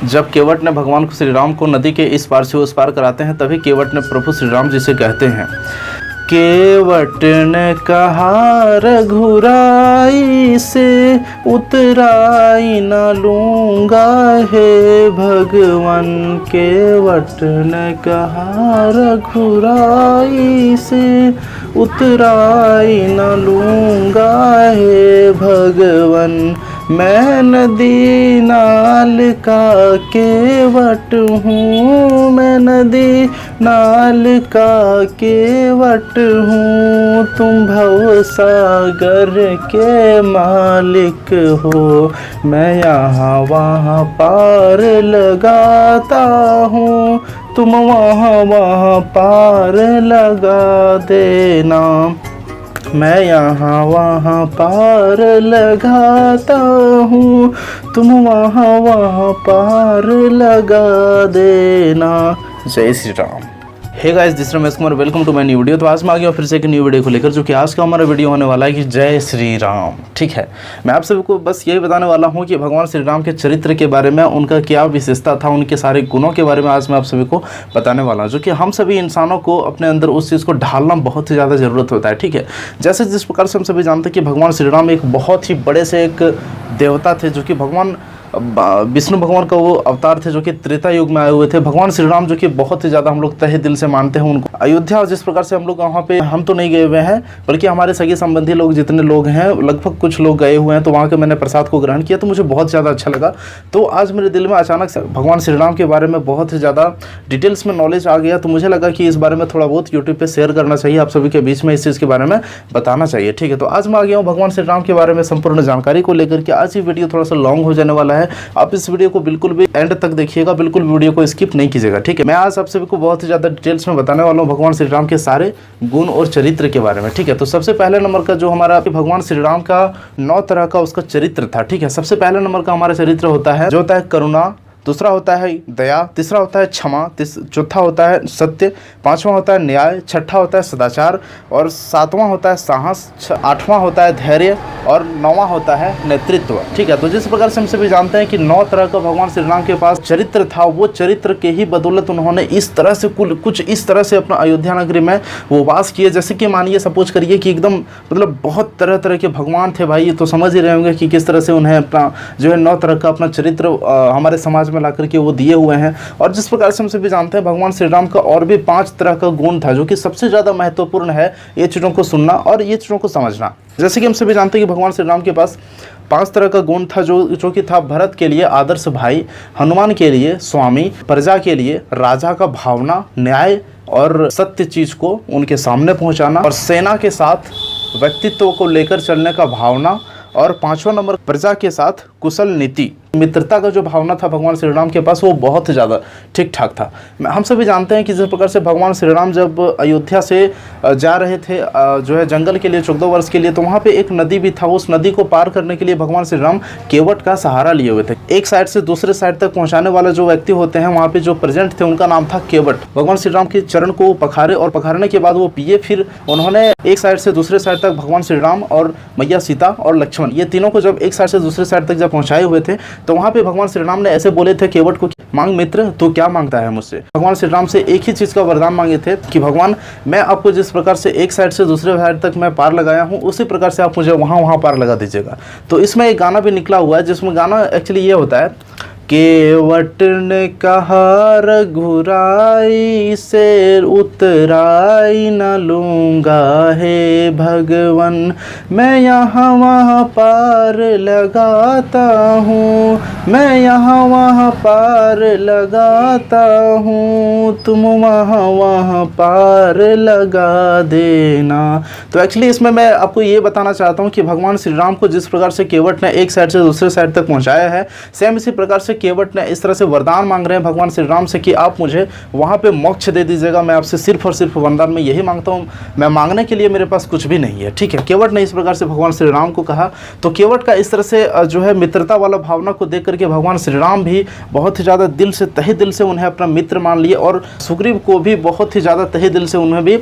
जब केवट ने भगवान श्री राम को नदी के इस पार से उस पार कराते हैं, तभी केवट ने प्रभु श्री राम जी से कहते हैं, केवट ने कहा रघुराई से उतराई न लूँगा हे भगवन। केवट ने कहा रघुराई से उतराई न लूँगा हे भगवन। मैं नदी नाल का केवट हूँ, मैं नदी नाल का केवट हूँ। तुम भव सागर के मालिक हो, मैं यहाँ वहाँ पार लगाता हूँ। तुम वहाँ वहाँ पार लगा देना, मैं यहाँ वहाँ पार लगाता हूँ। तुम वहाँ वहाँ पार लगा देना। जय Shri Ram. Hey guys, this is Ramesh Kumar, welcome to my new video. तो आज मैं आ गया फिर से एक न्यू वीडियो को लेकर, जो कि आज का हमारा वीडियो होने वाला है कि जय श्री राम। ठीक है, मैं आप सभी को बस यही बताने वाला हूँ कि भगवान श्री राम के चरित्र के बारे में, उनका क्या विशेषता था, उनके सारे गुणों के बारे में आज मैं आप सभी को बताने वाला हूँ, जो कि हम सभी इंसानों को अपने अंदर उस चीज़ को ढालना बहुत ही ज़्यादा ज़रूरत होता है। ठीक है, जैसे जिस प्रकार से हम सभी जानते हैं कि भगवान श्री राम एक बहुत ही बड़े से एक देवता थे, जो कि भगवान विष्णु भगवान का वो अवतार थे, जो कि त्रेता युग में आए हुए थे। भगवान श्री राम जो कि बहुत ही ज़्यादा हम लोग तहे दिल से मानते हैं उनको। अयोध्या जिस प्रकार से हम लोग वहाँ पे, हम तो नहीं गए हुए हैं, बल्कि हमारे सगे संबंधी लोग जितने लोग हैं, लगभग कुछ लोग गए हुए हैं, तो वहाँ के मैंने प्रसाद को ग्रहण किया, तो मुझे बहुत ज़्यादा अच्छा लगा। तो आज मेरे दिल में अचानक से भगवान श्री राम के बारे में बहुत ही ज़्यादा डिटेल्स में नॉलेज आ गया, तो मुझे लगा कि इस बारे में थोड़ा बहुत यूट्यूब पर शेयर करना चाहिए, आप सभी के बीच में इस चीज़ के बारे में बताना चाहिए। ठीक है, तो आज मैं आ गया हूँ भगवान श्री राम के बारे में संपूर्ण जानकारी को लेकर के। आज ये वीडियो थोड़ा सा लॉन्ग हो जाने वाला है, आप इस वीडियो को बिल्कुल भी एंड तक देखिएगा, बिल्कुल वीडियो को स्किप नहीं कीजिएगा। ठीक है, मैं आज आप सभी को बहुत ही ज़्यादा डिटेल्स में बताने वाला हूँ भगवान श्री राम के सारे गुण और चरित्र के बारे में। ठीक है, तो सबसे पहले नंबर का जो हमारा भगवान श्री राम का 9 तरह का उसका चरित्र था। ठीक है, सबसे पहले नंबर का हमारा चरित्र होता है, जो होता है करुणा, दूसरा होता है दया, तीसरा होता है क्षमा, चौथा होता है सत्य, पांचवा होता है न्याय, छठा होता है सदाचार, और सातवां होता है साहस, आठवां होता है धैर्य, और नौवां होता है नेतृत्व। ठीक है, तो जिस प्रकार से हम सभी जानते हैं कि 9 तरह का भगवान श्री राम के पास चरित्र था, वो चरित्र के ही बदौलत उन्होंने इस तरह से कुछ इस तरह से अपना अयोध्या नगरी में वो वास किए। जैसे कि मानिए, सपोज करिए कि एकदम मतलब बहुत तरह तरह के भगवान थे भाई, तो समझ ही रहे होंगे कि किस तरह से उन्हें अपना जो है 9 तरह का अपना चरित्र हमारे समाज ला करके वो दिए हुए हैं। और जिस प्रकार से हम सभी जानते हैं भगवान श्री राम का और भी 5 तरह का गुण था, जो कि सबसे ज़्यादा महत्वपूर्ण है ये चीज़ों को सुनना और ये चीज़ों को समझना। जैसे कि हम सभी जानते हैं कि भगवान श्री राम के पास 5 तरह का गुण था, जो कि था भरत के लिए आदर्श भाई, हनुमान के लिए स्वामी, प्रजा के लिए राजा का भावना, न्याय और सत्य चीज़ को उनके सामने पहुंचाना, और सेना के साथ व्यक्तित्व को लेकर चलने का भावना, और 5वां नंबर प्रजा के साथ कुशल नीति। मित्रता का जो भावना था भगवान श्री राम के पास, वो बहुत ज़्यादा ठीक ठाक था। हम सभी जानते हैं कि जिस प्रकार से भगवान श्री राम जब अयोध्या से जा रहे थे जो है जंगल के लिए 14 वर्ष के लिए, तो वहाँ पे एक नदी भी था। उस नदी को पार करने के लिए भगवान श्री राम केवट का सहारा लिए हुए थे। एक साइड से दूसरे साइड तक पहुँचाने वाला जो व्यक्ति होते हैं वहाँ पे जो प्रेजेंट थे, उनका नाम था केवट। भगवान श्री राम के चरण को पखारे, और पखारने के बाद वो पिए। फिर उन्होंने एक साइड से दूसरे साइड तक भगवान श्री राम और मैया सीता और लक्ष्मण, ये तीनों को जब एक साइड से दूसरे साइड तक जब पहुँचाए हुए थे, तो वहाँ पे भगवान श्री राम ने ऐसे बोले थे केवट को, मांग मित्र, तो क्या मांगता है मुझसे। भगवान श्री राम से एक ही चीज़ का वरदान मांगे थे कि भगवान, मैं आपको जिस प्रकार से एक साइड से दूसरे साइड तक मैं पार लगाया हूँ, उसी प्रकार से आप मुझे वहाँ पार लगा दीजिएगा। तो इसमें एक गाना भी निकला हुआ है, जिसमें गाना एक्चुअली ये होता है, केवट ने कहा रघुराई से उतराई न लूँगा हे भगवन। मैं यहाँ वहाँ पार लगाता हूँ, मैं यहाँ वहाँ पार लगाता हूँ, तुम वहाँ वहाँ पार लगा देना। तो एक्चुअली इसमें मैं आपको ये बताना चाहता हूँ कि भगवान श्री राम को जिस प्रकार से केवट ने एक साइड से दूसरे साइड तक पहुँचाया है, सेम इसी प्रकार से केवट ने इस तरह से वरदान मांग रहे हैं भगवान श्री राम से कि आप मुझे वहाँ पे मोक्ष दे दीजिएगा। मैं आपसे सिर्फ और सिर्फ वरदान में यही मांगता हूँ, मैं मांगने के लिए मेरे पास कुछ भी नहीं है। ठीक है, केवट ने इस प्रकार से भगवान श्री राम को कहा। तो केवट का इस तरह से जो है मित्रता वाला भावना को देख करके भगवान श्री राम भी बहुत ही ज़्यादा दिल से, तहे दिल से उन्हें अपना मित्र मान लिए, और सुग्रीव को भी बहुत ही ज़्यादा तहे दिल से उन्हें भी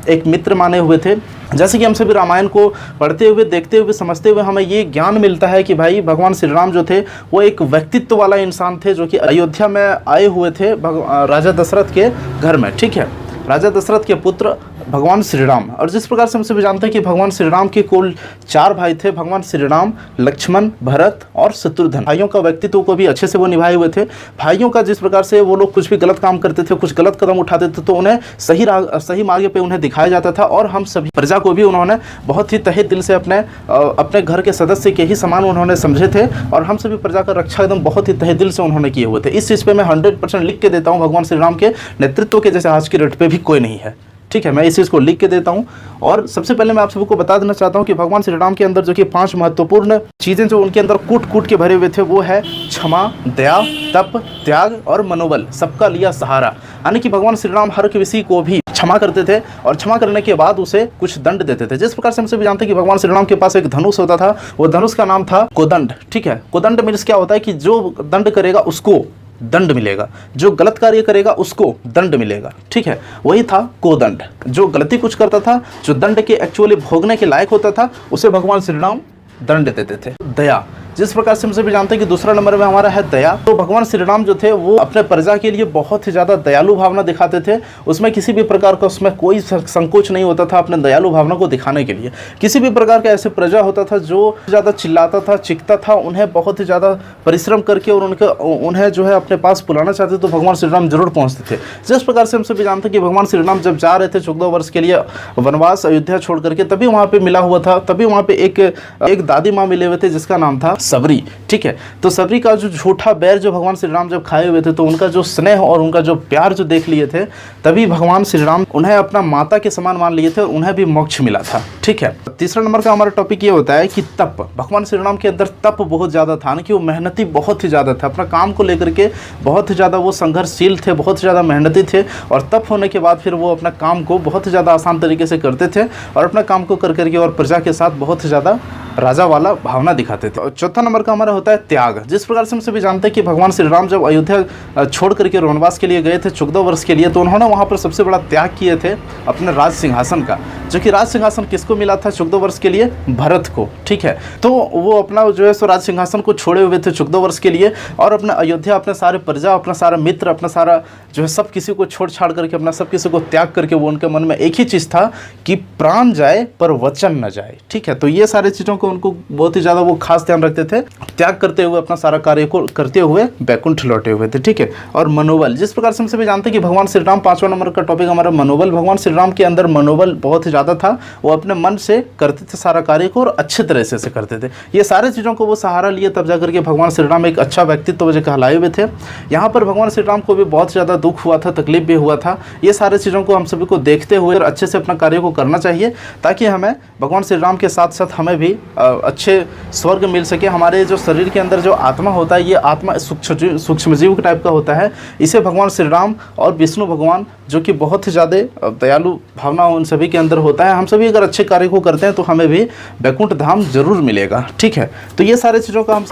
एक मित्र माने हुए थे। जैसे कि हम सभी रामायण को पढ़ते हुए, देखते हुए, समझते हुए हमें ये ज्ञान मिलता है कि भाई भगवान श्री राम जो थे वो एक व्यक्तित्व वाला इंसान थे, जो कि अयोध्या में आए हुए थे राजा दशरथ के घर में, ठीक है, राजा दशरथ के पुत्र भगवान श्री राम। और जिस प्रकार से हम सभी जानते हैं कि भगवान श्री राम के कुल 4 भाई थे, भगवान श्री राम, लक्ष्मण, भरत और शत्रुघ्न। भाइयों का व्यक्तित्व को भी अच्छे से वो निभाए हुए थे। भाइयों का जिस प्रकार से वो लोग कुछ भी गलत काम करते थे, कुछ गलत कदम उठाते थे, तो उन्हें सही मार्ग पे उन्हें दिखाया जाता था। और हम सभी प्रजा को भी उन्होंने बहुत ही तहे दिल से अपने घर के सदस्य के ही समान उन्होंने समझे थे, और हम सभी प्रजा का रक्षा एकदम बहुत ही तहे दिल से उन्होंने किए हुए थे। इस चीज़ पे मैं 100% लिख के देता हूँ, भगवान श्री राम के नेतृत्व के जैसे आज की डेट पे भी कोई नहीं है, ठीक है, मैं इस चीज़ को लिख के देता हूँ। और सबसे पहले मैं आप सबको बता देना चाहता हूँ कि भगवान श्री राम के अंदर जो कि 5 महत्वपूर्ण चीज़ें जो उनके अंदर कूट के भरे हुए थे, वो है क्षमा, दया, तप, त्याग और मनोबल, सबका लिया सहारा। यानी कि भगवान श्री राम हर किसी को भी क्षमा करते थे, और क्षमा करने के बाद उसे कुछ दंड देते थे। जिस प्रकार से हम सभी जानते हैं कि भगवान श्री राम के पास एक धनुष होता था, वो धनुष का नाम था कोदंड, ठीक है। कोदंड मीन्स क्या होता है कि जो दंड करेगा उसको दंड मिलेगा, जो गलत कार्य करेगा उसको दंड मिलेगा, ठीक है, वही था कोदंड। जो गलती कुछ करता था, जो दंड के एक्चुअली भोगने के लायक होता था, उसे भगवान श्री राम दंड देते थे। दया, जिस प्रकार से हम सभी जानते हैं कि दूसरा नंबर में हमारा है दया। तो भगवान श्री राम जो थे वो अपने प्रजा के लिए बहुत ही ज़्यादा दयालु भावना दिखाते थे। उसमें किसी भी प्रकार का उसमें कोई संकोच नहीं होता था अपने दयालु भावना को दिखाने के लिए। किसी भी प्रकार का ऐसे प्रजा होता था जो ज़्यादा चिल्लाता था, चीखता था, उन्हें बहुत ही ज़्यादा परिश्रम करके और उन्हें जो है अपने पास बुलाना चाहते तो भगवान श्री राम जरूर पहुँचते थे। जिस प्रकार से हम सभी जानते हैं कि भगवान श्री राम जब जा रहे थे 14 वर्ष के लिए वनवास अयोध्या छोड़ करके, तभी वहाँ पर मिला हुआ था, तभी वहाँ पर एक दादी माँ मिले हुए थे जिसका नाम था सबरी, ठीक है। तो सबरी का जो झूठा बैर जो भगवान श्री राम जब खाए हुए थे, तो उनका जो स्नेह और उनका जो प्यार जो देख लिए थे, तभी भगवान श्री राम उन्हें अपना माता के समान मान लिए थे और उन्हें भी मोक्ष मिला था, ठीक है। तीसरा नंबर का हमारा टॉपिक ये होता है कि तप। भगवान श्री राम के अंदर तप बहुत ज़्यादा था, कि वो मेहनती बहुत ही ज़्यादा था। अपना काम को लेकर के बहुत ही ज़्यादा वो संघर्षशील थे, बहुत ही ज़्यादा मेहनती थे, और तप होने के बाद फिर वो अपना काम को बहुत ही ज़्यादा आसान तरीके से करते थे, और अपना काम को कर करके और प्रजा के साथ बहुत ही ज़्यादा राजा वाला भावना दिखाते थे। और चौथा नंबर का हमारा होता है त्याग। जिस प्रकार से हम सभी जानते हैं कि भगवान श्री राम जब अयोध्या छोड़ करके वनवास के लिए गए थे 14 वर्ष के लिए, तो उन्होंने वहाँ पर सबसे बड़ा त्याग किए थे अपने राज सिंहासन का, जो कि राज सिंहासन किसको मिला था 14 वर्ष के लिए? भरत को, ठीक है। तो वो अपना जो है सो राज सिंहासन को छोड़े हुए थे 14 वर्ष के लिए, और अपना अयोध्या, अपने सारे प्रजा, अपना सारा मित्र, अपना सारा जो है सब किसी को छोड़ छाड़ करके, अपना सब किसी को त्याग करके, वो उनके मन में एक ही चीज़ था कि प्राण जाए पर वचन न जाए, ठीक है। तो ये सारी चीज़ों को उनको बहुत ही ज़्यादा वो खास ध्यान रखते थे, त्याग करते हुए अपना सारा कार्य को करते हुए बैकुंठ लौटे हुए थे, ठीक है। और मनोबल, जिस प्रकार से हम सभी जानते हैं कि भगवान श्री राम, 5वां नंबर का टॉपिक हमारा मनोबल। भगवान श्री राम के अंदर मनोबल बहुत ही ज़्यादा था, वो अपने मन से करते थे सारा कार्य को, और अच्छे तरह से करते थे। ये सारे चीज़ों को वो सहारा लिए, तब जाकर के भगवान श्री राम एक अच्छा व्यक्तित्व जो कहलाए हुए थे। यहाँ पर भगवान श्री राम को भी बहुत ज़्यादा दुख हुआ था, तकलीफ भी हुआ था। ये सारे चीज़ों को हम सभी को देखते हुए और अच्छे से अपना कार्य को करना चाहिए, ताकि हमें भगवान श्री राम के साथ साथ हमें भी अच्छे स्वर्ग मिल सके। हमारे जो शरीर के अंदर जो आत्मा होता है, ये आत्मा सूक्ष्म जीव टाइप का होता है। इसे भगवान श्री राम और विष्णु भगवान, जो कि बहुत ही ज़्यादा दयालु भावना उन सभी के अंदर होता है, हम सभी अगर अच्छे कार्य को करते हैं तो हमें भी वैकुंठ धाम जरूर मिलेगा, ठीक है। तो ये सारे चीज़ों का हम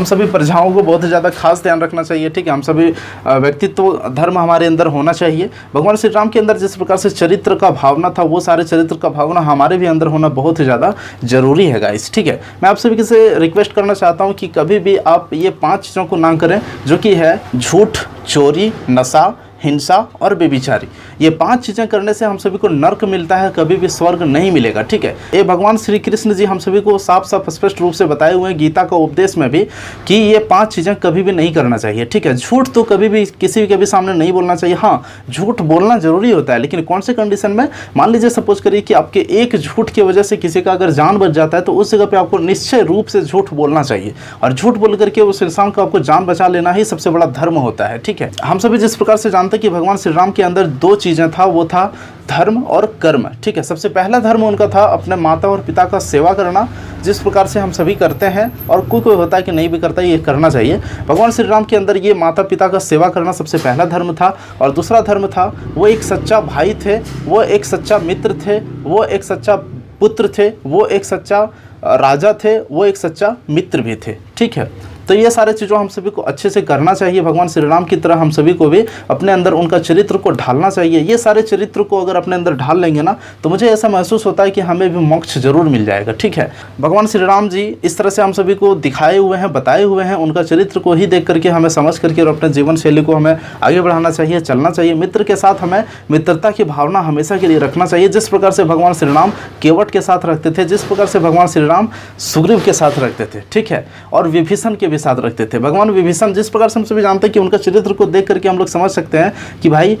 सभी प्रजाओं को बहुत ही ज़्यादा खास ध्यान रखना चाहिए, ठीक है। हम सभी व्यक्तित्व धर्म हमारे अंदर होना चाहिए। भगवान श्री राम के अंदर जिस प्रकार से चरित्र का भावना था, वो सारे चरित्र का भावना हमारे भी अंदर होना बहुत ही ज़्यादा जरूरी है गाइस, ठीक है। मैं आप सभी से रिक्वेस्ट करना चाहता हूँ कि कभी भी आप ये 5 चीज़ों को ना करें, जो कि है झूठ, चोरी, नशा, हिंसा और व्यभिचारी। ये 5 चीज़ें करने से हम सभी को नर्क मिलता है, कभी भी स्वर्ग नहीं मिलेगा, ठीक है। ये भगवान श्री कृष्ण जी हम सभी को साफ साफ स्पष्ट रूप से बताए हुए हैं गीता का उपदेश में भी, कि ये 5 चीज़ें कभी भी नहीं करना चाहिए, ठीक है। झूठ तो कभी भी किसी के भी सामने नहीं बोलना चाहिए। हाँ, झूठ बोलना जरूरी होता है, लेकिन कौन से कंडीशन में? मान लीजिए सपोज करिए कि आपके एक झूठ की वजह से किसी का अगर जान बच जाता है, तो उस जगह पर आपको निश्चय रूप से झूठ बोलना चाहिए, और झूठ बोल करके उस इंसान को आपको जान बचा लेना ही सबसे बड़ा धर्म होता है, ठीक है। हम सभी जिस प्रकार से जानते हैं कि भगवान श्री राम के अंदर 2 चीज़ें था, वो था धर्म और कर्म, ठीक है। सबसे पहला धर्म उनका था अपने माता और पिता का सेवा करना, जिस प्रकार से हम सभी करते हैं, और कोई होता है कि नहीं भी करता, ये करना चाहिए। भगवान श्री राम के अंदर ये माता पिता का सेवा करना सबसे पहला धर्म था। और दूसरा धर्म था, वो एक सच्चा भाई थे, वो एक सच्चा मित्र थे, वो एक सच्चा पुत्र थे, वो एक सच्चा राजा थे, वो एक सच्चा मित्र भी थे, ठीक है। तो ये सारे चीज़ों हम सभी को अच्छे से करना चाहिए। भगवान श्री राम की तरह हम सभी को भी अपने अंदर उनका चरित्र को ढालना चाहिए। ये सारे चरित्र को अगर अपने अंदर ढाल लेंगे ना, तो मुझे ऐसा महसूस होता है कि हमें भी मोक्ष जरूर मिल जाएगा। ठीक है, भगवान श्री राम जी इस तरह से हम सभी को दिखाए हुए हैं, बताए हुए हैं। उनका चरित्र को ही देख करके हमें समझ करके और अपने जीवन शैली को हमें आगे बढ़ाना चाहिए, चलना चाहिए। मित्र के साथ हमें मित्रता की भावना हमेशा के लिए रखना चाहिए। जिस प्रकार से भगवान श्री राम केवट के साथ रखते थे, जिस प्रकार से भगवान श्री राम सुग्रीव के साथ रखते थे, ठीक है, और विभीषण के भी साथ रखते थे। भगवान विभीषण जिस प्रकार से हम सभी जानते हैं कि उनका चरित्र को देख करके हम लोग समझ सकते हैं कि भाई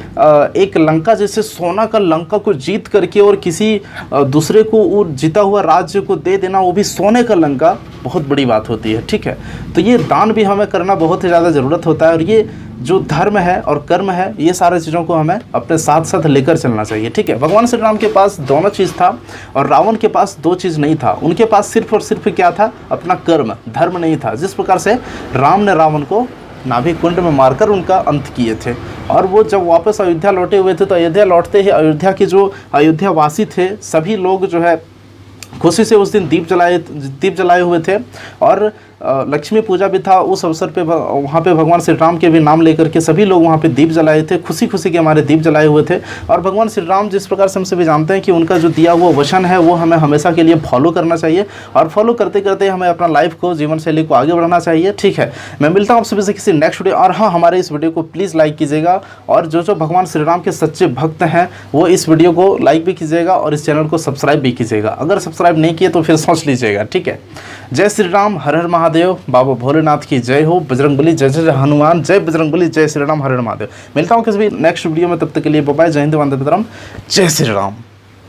एक लंका जैसे सोना का लंका को जीत करके और किसी दूसरे को वो जीता हुआ राज्य को दे देना, वो भी सोने का लंका, बहुत बड़ी बात होती है। ठीक है, तो ये दान भी हमें करना बहुत ही ज़्यादा ज़रूरत होता है। और ये जो धर्म है और कर्म है, ये सारे चीज़ों को हमें अपने साथ साथ लेकर चलना चाहिए। ठीक है, भगवान श्री राम के पास दोनों चीज़ था और रावण के पास दो चीज़ नहीं था। उनके पास सिर्फ और सिर्फ क्या था? अपना कर्म, धर्म नहीं था। जिस प्रकार से राम ने रावण को नाभि कुंड में मारकर उनका अंत किए थे, और वो जब वापस अयोध्या लौटे हुए थे, तो अयोध्या लौटते ही अयोध्या के जो अयोध्या वासी थे सभी लोग जो है खुशी से उस दिन दीप जलाए हुए थे। और लक्ष्मी पूजा भी था उस अवसर पे, वहाँ पे भगवान श्री राम के भी नाम लेकर के सभी लोग वहाँ पे दीप जलाए थे, खुशी खुशी के हमारे दीप जलाए हुए थे। और भगवान श्री राम जिस प्रकार से हम सभी जानते हैं कि उनका जो दिया हुआ वचन है वो हमें हमेशा के लिए फॉलो करना चाहिए, और फॉलो करते करते हमें अपना लाइफ को, जीवन शैली को आगे बढ़ाना चाहिए। ठीक है, मैं मिलता हूँ आप सभी से किसी नेक्स्ट वीडियो। और हाँ, हमारे इस वीडियो को प्लीज़ लाइक कीजिएगा, और जो भगवान श्री राम के सच्चे भक्त हैं वो इस वीडियो को लाइक भी कीजिएगा और इस चैनल को सब्सक्राइब भी कीजिएगा। अगर सब्सक्राइब नहीं किए तो फिर सोच लीजिएगा। ठीक है, जय श्री राम, हर हर महादेव, बाबा भोलेनाथ की जय हो, बजरंगबली जय जय हनुमान, जय बजरंगबली, जय श्री राम, हर हर महादेव। मिलता हूँ किसी भी नेक्स्ट वीडियो में, तब तक के लिए बाय बाय, जय हिंद, वंदे मातरम, जय श्री राम।